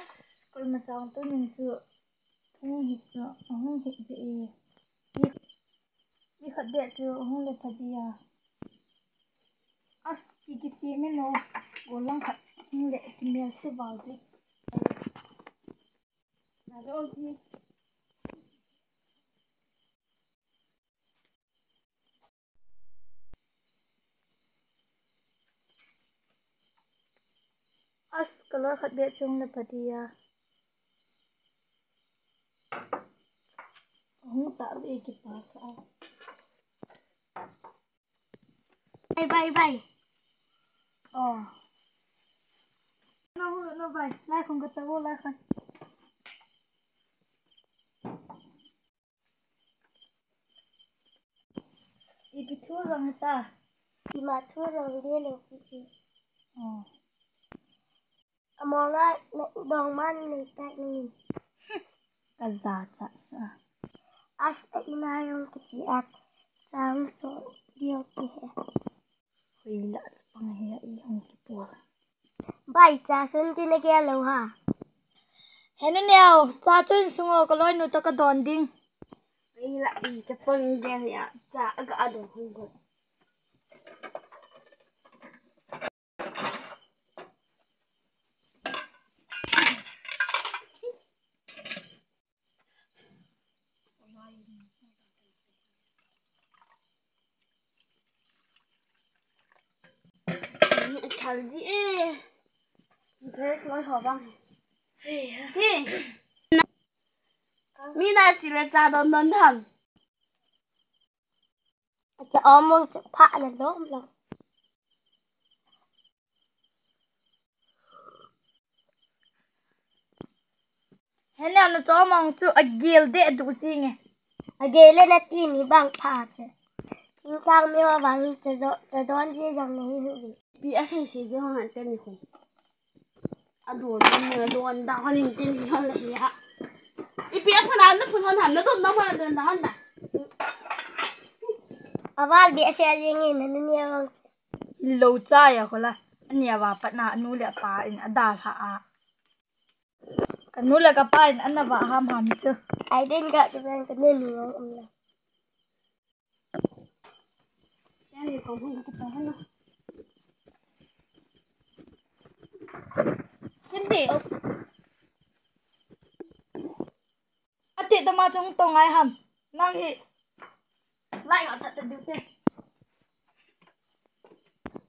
as kul macam tu nin su hung hit no hung hit be ni khat de chu hung le phadia as ki si me no golang khat hung le timel se bazi na do ji as color khat de chung le phadia hung ta be ke pas a bye oh no bye lai không có tao lai không ipi thua rằng ta mà thua rồi đi lên cái gì oh mong lại đồng man này tại mình cái giá trị sa as ina yung cái gì at sang so điều gì hui la pang he I hong ki po bài cha sinh thì cái lâu ha henu neo cha chun sungo ko loi nu to ka don ding ai là đi cho phân gen ya cha aga ado hung go thằng gì thế nói họ băng thì mi na chỉ là cha đón đón thằng cha ôm mong cha phạ là lốm lòng henu no cho mong chu agil de du chi nge agel na tin ni bang phạ chứ chính sang mi mà bang cha đón gì rằng này hữu bị ác thế gì chứ không hẳn tên không đùa mình đùa đào hình tên gì hơn là gì ạ biết phần nào nó phần hẳn nó tốt nó phần là đào hơn à vào biết xe gì nghe nó nhiều lo cha ya ko la ania wa pat na nu le pa in adal ha a kanu la ka pa in anwa ham chu ai đến gặp cho nên cái nên nhiều ông là cái này còn không có phải nữa hindi ati tama chung tong ai ham nang hi lai ga ta du te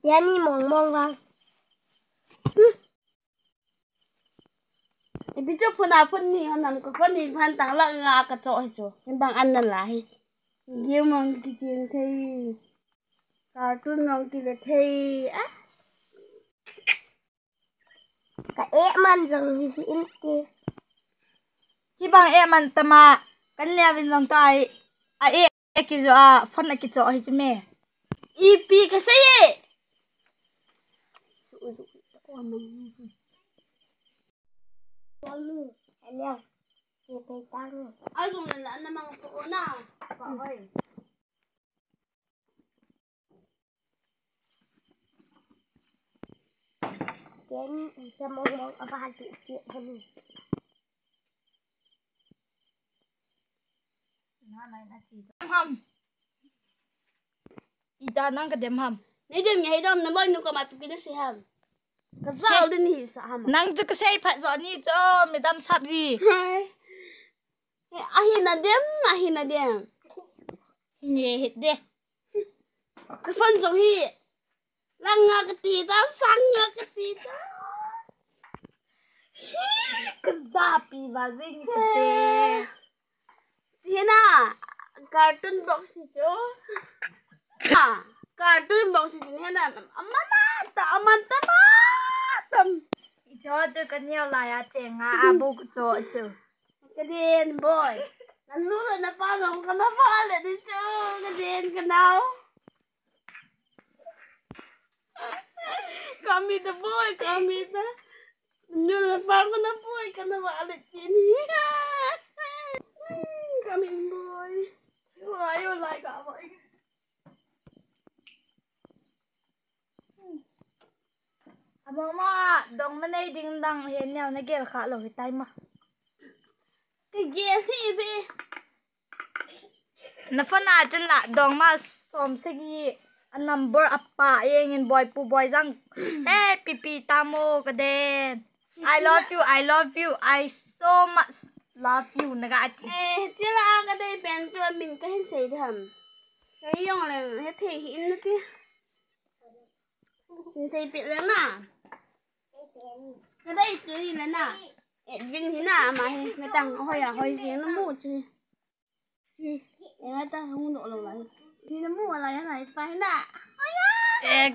yani mong mong vang bây giờ phun nào phun ni hắn có phun ni hắn tăng lợn ngà cả chỗ chỗ nhưng bằng ăn là lại nhiều mong cái chuyện thì cartoon mong cái là thì á cái em ăn rồi thì in kia hi bang e man tama kan le vin long tai a e ki zo a phon a ki cho hi me ep cái gì anh em thì tay tăng ai dùng là anh mang phụ nào ơi chén cho mong mong ở ba chữ chuyện hơn na này na chi ham ita nang ka dem ham nếu đêm ngày đó nó lôi nó có mặt bị nó sẽ ham cái dao đến thì sợ ham nang chu ka sei phat zo ni cho mi dam sap ji ahin na đêm ni hit de cái phân giống hi lăng ngà cái tì tao sang ngà cái tì tao ka za pi wa jing te thế na cartoon box chứ cartoon box thế na amana ta amanta ma tam cho chu ka neo la ya che nga a bu cho chu cái đèn boy nó lúc là nó pha lòng cái nó pha lại đi chứ cái đèn cái nào kami the boy kami the như là pha cái nó boy cái nó pha lại chín kami boy why like cả vậy Mama, dong manay ding dang hen nhau na gel kha lo hitai ma. Cái ghê gì vậy? Na fana chen la dong ma som se gi a number apa yeng in boy pu boy jang. Hey pipi tamo ka den. I love you. I so much love you na ga ti. Ê, chứ là cái đây bèn cho mình cái hình xây thầm. Xây dùng là hết thể hiện nữa kia. Mình xây biệt lớn à? Cái đây chứ gì lớn à? Em viên thế nào mà người ta hồi gì nó mua chứ. Chị, em ta không độ lâu lại. Thì nó mua lại này phải nè. Egg.